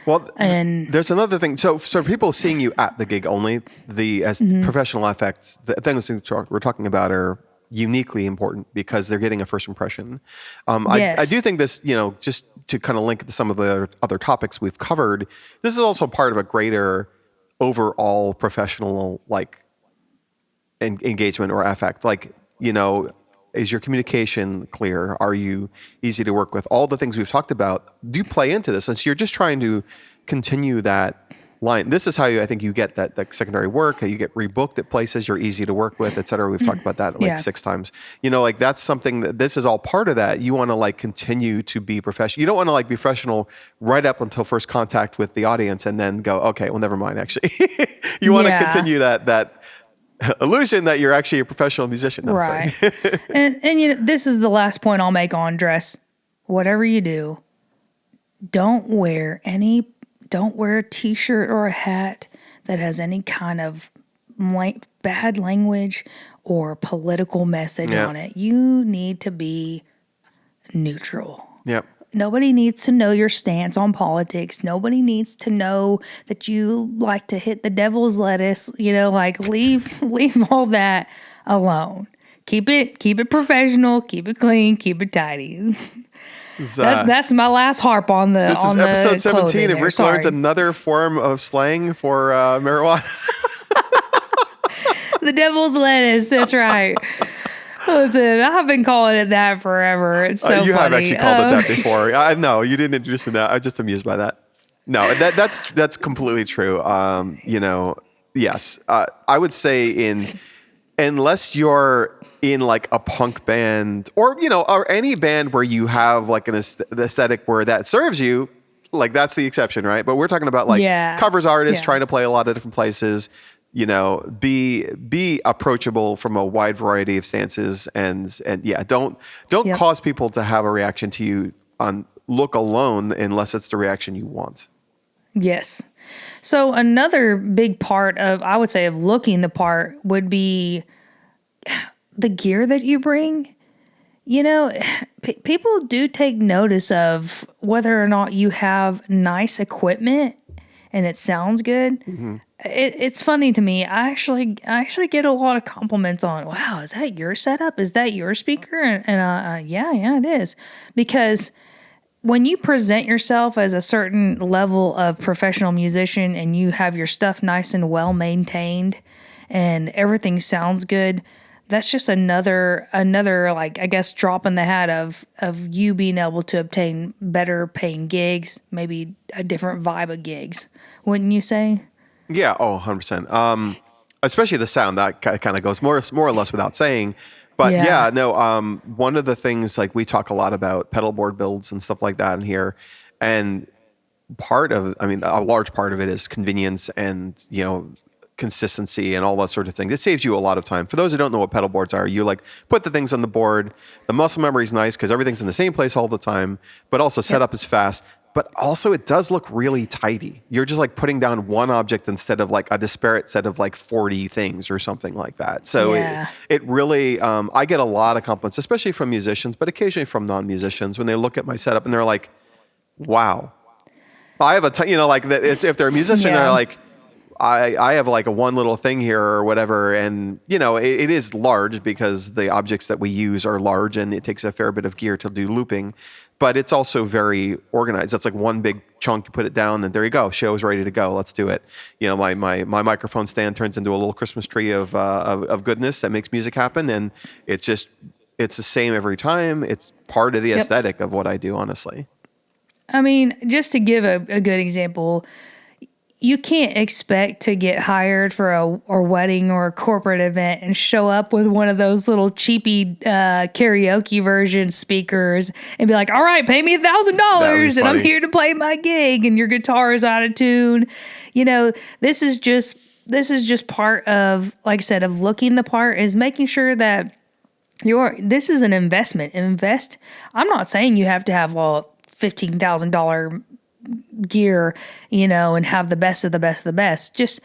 Well, and there's another thing. So people seeing you at the gig only, as professional effects, the things we're talking about are uniquely important because they're getting a first impression. I do think this, just to kind of link to some of the other topics we've covered, this is also part of a greater overall professional engagement or affect. Is your communication clear? Are you easy to work with? All the things we've talked about do play into this. And so you're just trying to continue that line. This is how I think you get that secondary work. You get rebooked at places. You're easy to work with, et cetera. We've talked about that 6 times. That's something this is all part of that. You want to continue to be professional. You don't want to be professional right up until first contact with the audience and then go, okay, well, never mind. Actually, you want to continue that illusion that you're actually a professional musician. No, Right. And you know, this is the last point I'll make on dress. Whatever you do, don't wear a t-shirt or a hat that has any kind of bad language or political message on it. You need to be neutral. Yep. Nobody needs to know your stance on politics. Nobody needs to know that you like to hit the devil's lettuce. You know, like leave all that alone. Keep it professional. Keep it clean. Keep it tidy. That's my last harp on the. This is episode 17. If Rick learns another form of slang for marijuana, the devil's lettuce. That's right. Listen, I've been calling it that forever. It's so you funny. have actually called it that before. I know you didn't introduce me to that. I'm just amused by that. No, that's completely true. You know, yes, I would say unless you're in like a punk band or you know or any band where you have like an aesthetic where that serves you, like that's the exception, right? But we're talking about like covers artists trying to play a lot of different places. You know, be approachable from a wide variety of stances, and yeah, don't cause people to have a reaction to you on look alone unless it's the reaction you want. Yes. So another big part of, I would say, of looking the part would be the gear that you bring. You know, people do take notice of whether or not you have nice equipment and it sounds good. Mm-hmm. It's funny to me. I actually get a lot of compliments on, wow, is that your setup? Is that your speaker? And yeah, it is. Because when you present yourself as a certain level of professional musician and you have your stuff nice and well maintained and everything sounds good, that's just another like, I guess, drop in the hat of you being able to obtain better paying gigs, maybe a different vibe of gigs. Wouldn't you say? Yeah. Oh, 100%. Especially the sound that kind of goes more or less without saying. But one of the things, like we talk a lot about pedal board builds and stuff like that in here. And a large part of it is convenience and, you know, consistency and all that sort of thing. It saves you a lot of time. For those who don't know what pedal boards are, you like put the things on the board. The muscle memory is nice because everything's in the same place all the time, but also setup is fast. But also it does look really tidy. You're just like putting down one object instead of like a disparate set of like 40 things or something like that. So it really, I get a lot of compliments, especially from musicians, but occasionally from non-musicians when they look at my setup and they're like, wow. I have if they're a musician, they're like, I have like a one little thing here or whatever. And, you know, it is large because the objects that we use are large and it takes a fair bit of gear to do looping. But it's also very organized. That's like one big chunk. You put it down, and there you go. Show is ready to go. Let's do it. You know, my microphone stand turns into a little Christmas tree of goodness that makes music happen, and it's the same every time. It's part of the aesthetic of what I do, honestly. I mean, just to give a good example, you can't expect to get hired for a wedding or a corporate event and show up with one of those little cheapy karaoke version speakers and be like, all right, pay me $1,000 and I'm here to play my gig and your guitar is out of tune. You know, this is just part of, like I said, of looking the part, is making sure that this is an investment. I'm not saying you have to have $15,000 gear, you know, and have the best of the best of the best. Just,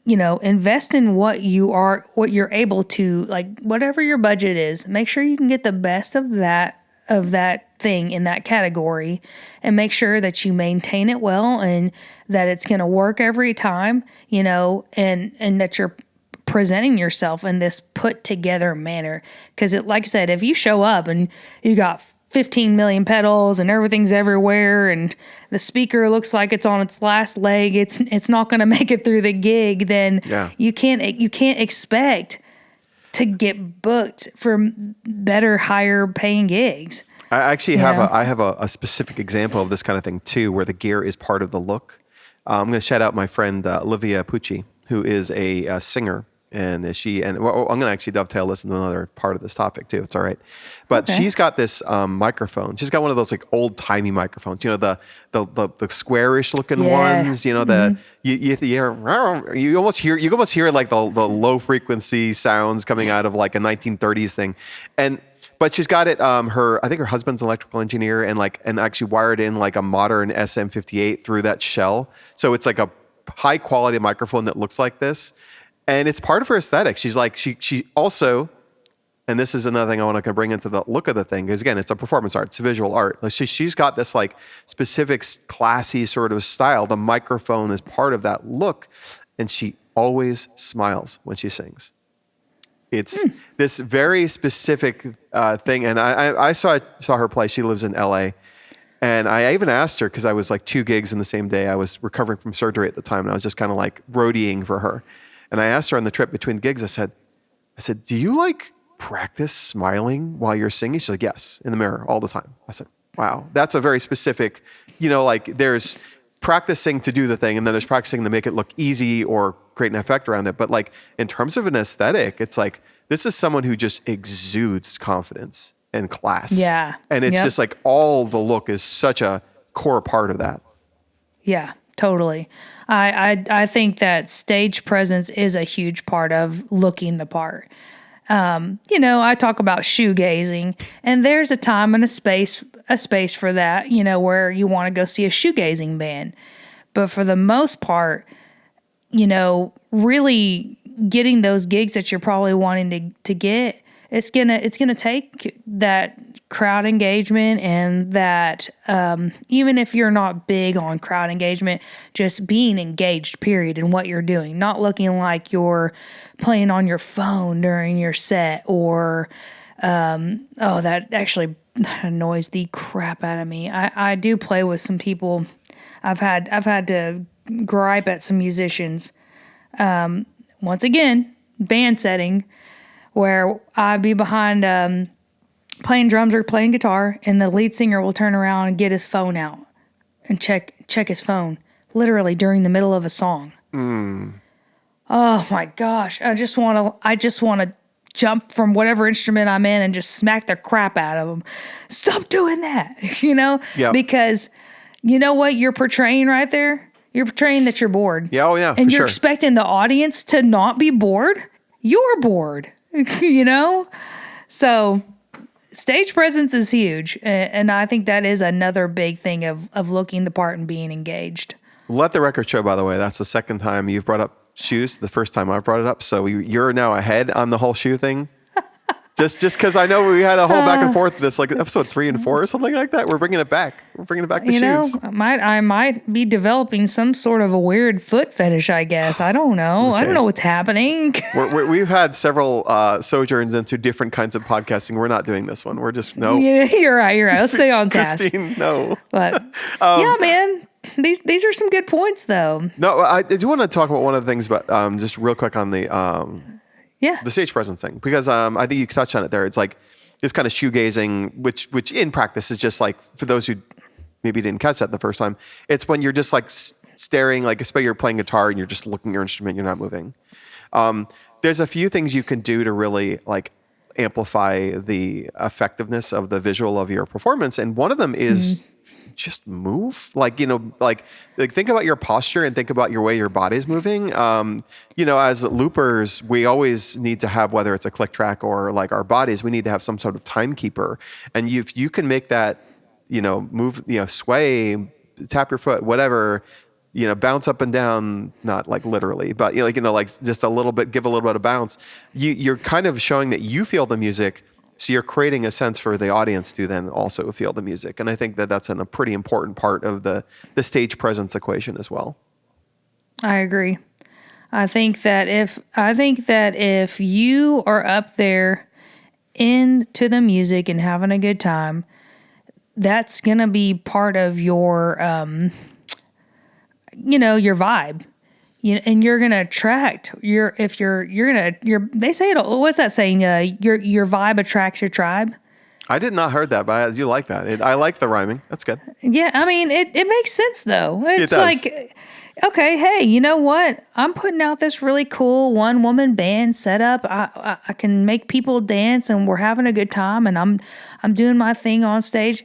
you know, invest in what you're able to, like, whatever your budget is, make sure you can get the best of that thing in that category, and make sure that you maintain it well and that it's going to work every time, you know, and that you're presenting yourself in this put together manner. Because like I said, if you show up and you got 15 million pedals and everything's everywhere and the speaker looks like it's on its last leg, it's not going to make it through the gig, then you can't expect to get booked for better, higher paying gigs. I actually have a specific example of this kind of thing too, where the gear is part of the look. I'm going to shout out my friend Olivia Pucci, who is a singer And well, I'm going to actually dovetail this into another part of this topic too. It's all right. But she's got this microphone. She's got one of those like old timey microphones, the squarish looking ones, you almost hear like the low frequency sounds coming out of like a 1930s thing. But she's got it, I think her husband's an electrical engineer and actually wired in like a modern SM58 through that shell. So it's like a high quality microphone that looks like this. And it's part of her aesthetic. She's like, she also, and this is another thing I want to bring into the look of the thing, because again, it's a performance art, it's a visual art. Like she's got this like specific classy sort of style. The microphone is part of that look. And she always smiles when she sings. It's this very specific thing. And I saw her play. She lives in LA. And I even asked her, because I was like 2 gigs in the same day. I was recovering from surgery at the time. And I was just kind of like roadieing for her. And I asked her on the trip between gigs, I said, do you like practice smiling while you're singing? She's like, yes, in the mirror all the time. I said, wow, that's a very specific, like there's practicing to do the thing and then there's practicing to make it look easy or create an effect around it. But like in terms of an aesthetic, it's like, this is someone who just exudes confidence and class. Yeah. And it's just like all the look is such a core part of that. Yeah, totally. I think that stage presence is a huge part of looking the part. I talk about shoegazing, and there's a time and a space for that, where you want to go see a shoegazing band. But for the most part, really getting those gigs that you're probably wanting to get, it's gonna take that crowd engagement and that even if you're not big on crowd engagement, just being engaged, period, in what you're doing, not looking like you're playing on your phone during your set or that actually annoys the crap out of me. I do play with some people. I've had to gripe at some musicians. Once again, band setting, where I'd be behind playing drums or playing guitar, and the lead singer will turn around and get his phone out and check his phone, literally during the middle of a song. Oh my gosh! I just want to jump from whatever instrument I'm in and just smack the crap out of them. Stop doing that, Yep. Because you know what you're portraying right there? You're portraying that you're bored. Yeah, oh yeah, and for you're sure. expecting the audience to not be bored. You're bored, So stage presence is huge, and I think that is another big thing of looking the part and being engaged. Let the record show, by the way, that's the second time you've brought up shoes. The first time I brought it up, so you're now ahead on the whole shoe thing. Just because I know we had a whole back and forth with this, like episode 3 and 4 or something like that. We're bringing it back. We're bringing it back to shoes. I might be developing some sort of a weird foot fetish, I guess. I don't know. Okay. I don't know what's happening. We've had several sojourns into different kinds of podcasting. We're not doing this one. We're just, no. Yeah, you're right. Let's stay on task. Christine, no. But yeah, man. These are some good points, though. No, I do want to talk about one of the things, but just real quick on the stage presence thing, because I think you touched on it there. It's like this kind of shoegazing, which in practice is just like, for those who maybe didn't catch that the first time, it's when you're just like staring, like especially you're playing guitar and you're just looking at your instrument, you're not moving. There's a few things you can do to really like amplify the effectiveness of the visual of your performance, and one of them is just move. Like think about your posture and think about your way your body's moving. As loopers, we always need to have, whether it's a click track or like our bodies, we need to have some sort of timekeeper. And if you can make that, move, sway, tap your foot, whatever, bounce up and down, not like literally, but like just a little bit, give a little bit of bounce. You're kind of showing that you feel the music. So you're creating a sense for the audience to then also feel the music. And I think that that's a pretty important part of the stage presence equation as well. I agree. I think that if you are up there into the music and having a good time, that's going to be part of your your vibe. And you're gonna attract they say it. What's that saying? Your vibe attracts your tribe. I did not heard that, but I do like that. I like the rhyming. That's good. Yeah, I mean, it makes sense though. It's does. like, okay, hey, you know what? I'm putting out this really cool one woman band setup. I can make people dance, and we're having a good time, and I'm doing my thing on stage.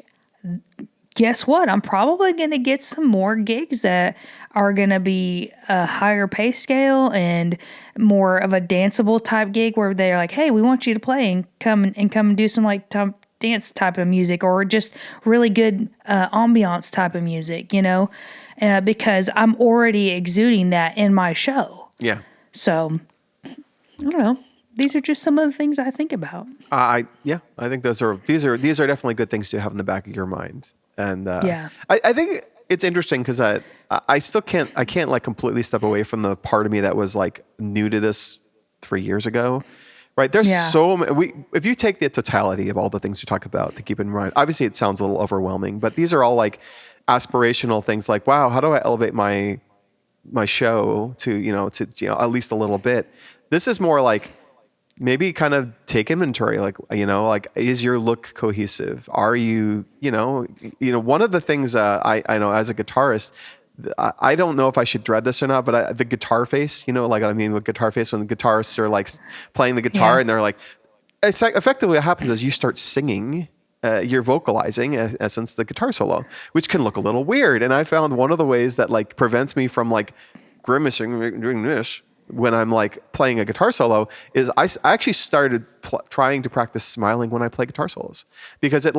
Guess what? I'm probably going to get some more gigs that are going to be a higher pay scale and more of a danceable type gig where they're like, hey, we want you to play and come and do some like dance type of music, or just really good ambiance type of music, because I'm already exuding that in my show. Yeah. So I don't know. These are just some of the things I think about. I think these are definitely good things to have in the back of your mind. And Yeah. I think it's interesting because I can't like completely step away from the part of me that was like new to this 3 years ago. Right. There's if you take the totality of all the things we talk about to keep in mind, obviously it sounds a little overwhelming, but these are all like aspirational things like, wow, how do I elevate my show to at least a little bit? This is more like maybe kind of take inventory, like, is your look cohesive? Are you, one of the things I know as a guitarist, I don't know if I should dread this or not, but the guitar face, with guitar face, when the guitarists are like playing the guitar and they're like, effectively what happens is you start singing, you're vocalizing, in essence, the guitar solo, which can look a little weird. And I found one of the ways that like prevents me from like grimacing, doing this when I'm like playing a guitar solo is I actually started trying to practice smiling when I play guitar solos, because it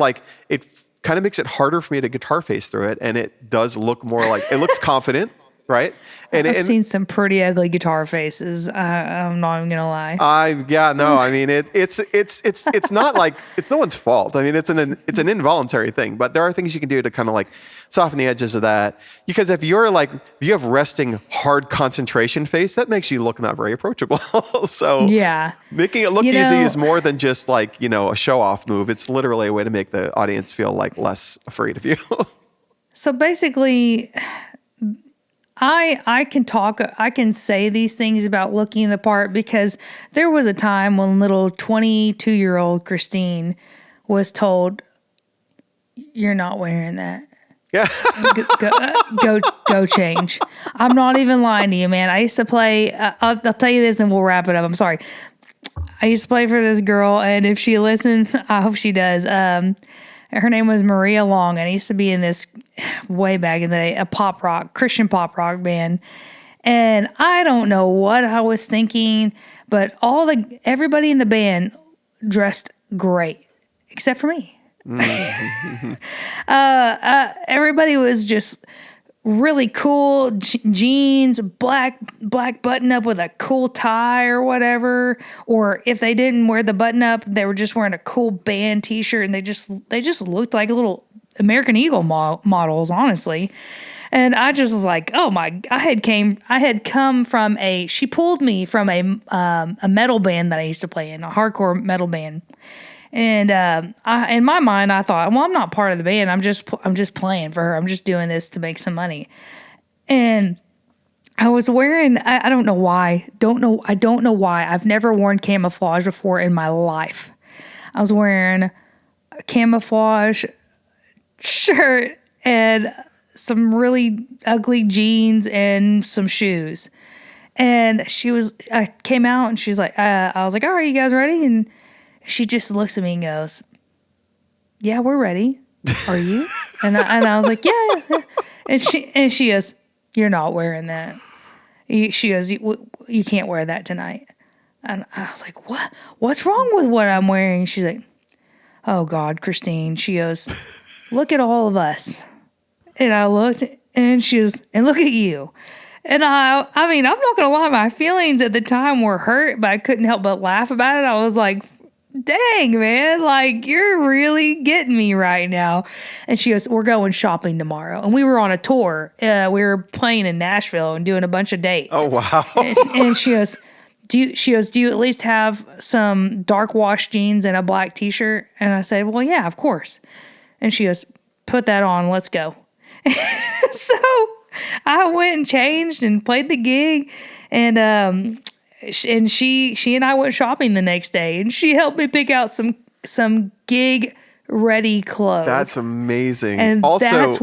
kind of makes it harder for me to guitar face through it. And it does look more like, it looks confident. Right. And I've seen some pretty ugly guitar faces. I'm not even gonna lie. I mean, it's not like it's no one's fault. I mean, it's an involuntary thing, but there are things you can do to kind of like soften the edges of that. Because if you have resting hard concentration face, that makes you look not very approachable. So making it look easy is more than just like, a show off move. It's literally a way to make the audience feel like less afraid of you. So basically, I can say these things about looking the part because there was a time when little 22-year-old Christine was told, "You're not wearing that. Yeah. Go change." I'm not even lying to you, man. I used to play. I'll tell you this, and we'll wrap it up. I'm sorry. I used to play for this girl, and if she listens, I hope she does. Her name was Maria Long, and I used to be in this way back in the day, a Christian pop rock band. And I don't know what I was thinking, but everybody in the band dressed great, except for me. Everybody was just really cool jeans, black button up with a cool tie or whatever. Or if they didn't wear the button up, they were just wearing a cool band t-shirt, and they just looked like little American Eagle models, honestly. And I just was like, oh my, I had come from she pulled me from a metal band that I used to play in, a hardcore metal band. And in my mind, I thought, well, I'm not part of the band. I'm just playing for her. I'm just doing this to make some money. And I was wearing, I don't know why. I don't know why. I've never worn camouflage before in my life. I was wearing a camouflage shirt and some really ugly jeans and some shoes. And I came out and she's like, I was like, all right, you guys ready? And she just looks at me and goes, yeah, we're ready. Are you? And I was like, yeah. And she goes, you're not wearing that. She goes, you can't wear that tonight. And I was like, what? What's wrong with what I'm wearing? She's like, oh God, Christine. She goes, look at all of us. And I looked, and she goes, and look at you. And I mean, I'm not going to lie, my feelings at the time were hurt, but I couldn't help but laugh about it. I was like, dang, man, like, you're really getting me right now. And she goes, we're going shopping tomorrow. And we were on a tour. We were playing in Nashville and doing a bunch of dates. Oh, wow. And she goes, do you at least have some dark wash jeans and a black t-shirt? And I said, well, yeah, of course. And she goes, put that on. Let's go. So I went and changed and played the gig. And she and I went shopping the next day, and she helped me pick out some gig ready clothes. That's amazing. And also, that's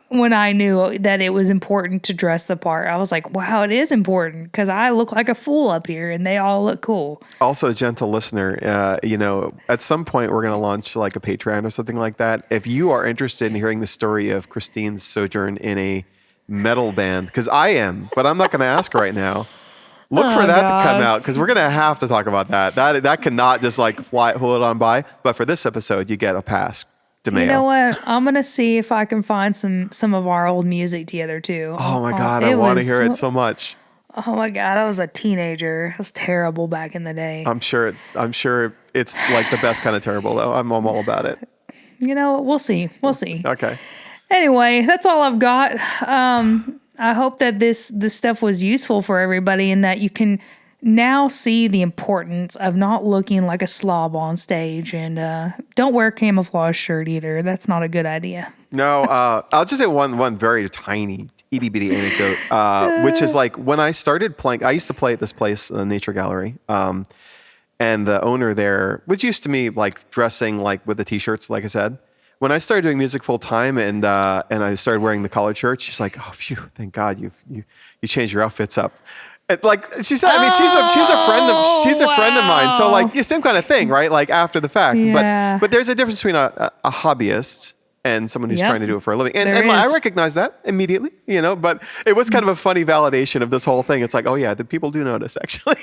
when I knew that it was important to dress the part. I was like, wow, it is important because I look like a fool up here and they all look cool. Also, gentle listener, at some point we're going to launch like a Patreon or something like that. If you are interested in hearing the story of Christine's sojourn in a metal band, because I am, but I'm not going to ask right now. Look for that to come out because we're going to have to talk about that. That cannot just like hold on by. But for this episode, you get a pass. DeMeo. You know what? I'm going to see if I can find some of our old music together too. Oh my God. I want to hear it so much. Oh my God. I was a teenager. It was terrible back in the day. I'm sure it's like the best kind of terrible though. I'm all about it. We'll see. Okay. Anyway, that's all I've got. I hope that this stuff was useful for everybody and that you can now see the importance of not looking like a slob on stage, and don't wear a camouflage shirt either. That's not a good idea. No, I'll just say one very tiny itty bitty anecdote, which is like when I started playing, I used to play at this place, Nature Gallery, and the owner there, which used to me like dressing like with the t-shirts, like I said. When I started doing music full time and I started wearing the collared shirt, she's like, "Oh, phew, thank God you changed your outfits up." And like she said, I mean, she's a friend of mine. So like, the same kind of thing, right? Like after the fact. Yeah. But there's a difference between a hobbyist and someone who's trying to do it for a living. And I recognize that immediately, but it was kind of a funny validation of this whole thing. It's like, oh yeah, the people do notice actually.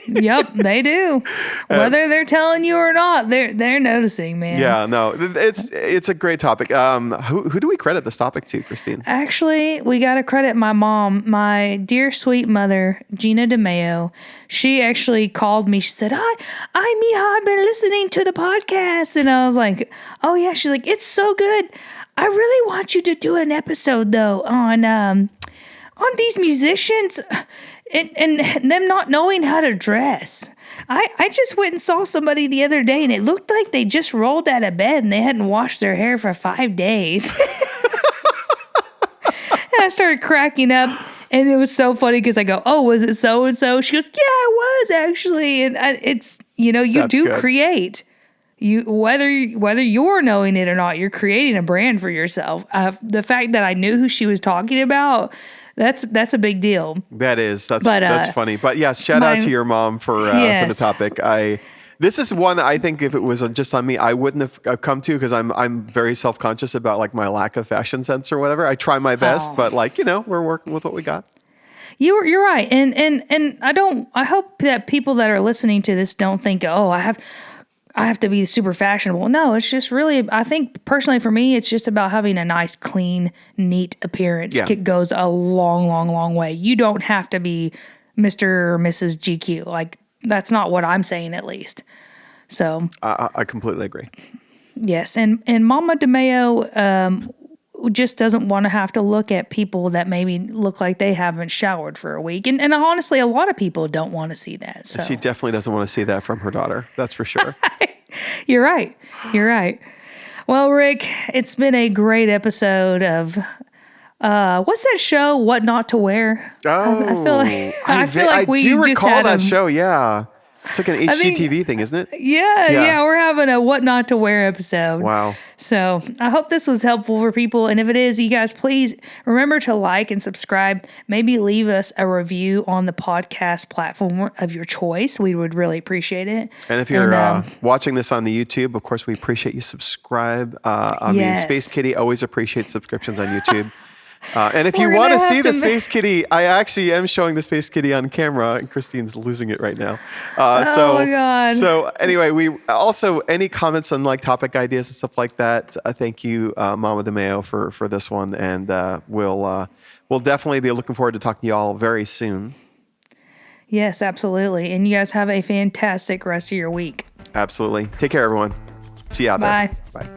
Yep, they do. Whether they're telling you or not, they're noticing, man. Yeah, no, it's a great topic. Who do we credit this topic to, Christine? Actually, we got to credit my mom, my dear sweet mother, Gina DeMeo. She actually called me. She said, Hi, Mija, I've been listening to the podcast. And I was like, oh yeah. She's like, it's so good. I really want you to do an episode though on these musicians and them not knowing how to dress. I just went and saw somebody the other day and it looked like they just rolled out of bed and they hadn't washed their hair for 5 days. And I started cracking up. And it was so funny because I go, oh, was it so-and-so? She goes, yeah, it was actually. And it's, you That's do good. create. Whether you're knowing it or not, you're creating a brand for yourself. The fact that I knew who she was talking about, that's a big deal. That is. That's funny. But yes, shout out to your mom for the topic. This is one I think if it was just on me, I wouldn't have come to because I'm very self-conscious about like my lack of fashion sense or whatever. I try my best, but like, we're working with what we got. You're right. And I hope that people that are listening to this don't think, oh, I have to be super fashionable. No, it's just really, I think personally for me, it's just about having a nice, clean, neat appearance. Yeah. It goes a long, long, long way. You don't have to be Mr. or Mrs. GQ. Like, that's not what I'm saying, at least. So I completely agree. Yes, and Mama DeMeo just doesn't want to have to look at people that maybe look like they haven't showered for a week, and honestly, a lot of people don't want to see that. So. She definitely doesn't want to see that from her daughter. That's for sure. You're right. Well, Rick, it's been a great episode of. What's that show? What Not to Wear? Oh, I feel like we do just recall had that show. Yeah, it's like an HGTV thing, isn't it? Yeah. We're having a What Not to Wear episode. Wow. So I hope this was helpful for people, and if it is, you guys please remember to like and subscribe. Maybe leave us a review on the podcast platform of your choice. We would really appreciate it. And if you're watching this on the YouTube, of course, we appreciate you subscribe. I mean, Space Kitty always appreciates subscriptions on YouTube. And if you want to see the Space Kitty, I actually am showing the Space Kitty on camera, and Christine's losing it right now. Oh my God. So anyway, we also, any comments on like topic ideas and stuff like that, thank you, Mama DeMeo, for this one. And we'll definitely be looking forward to talking to you all very soon. Yes, absolutely. And you guys have a fantastic rest of your week. Absolutely. Take care, everyone. See you out there. Bye. Bye.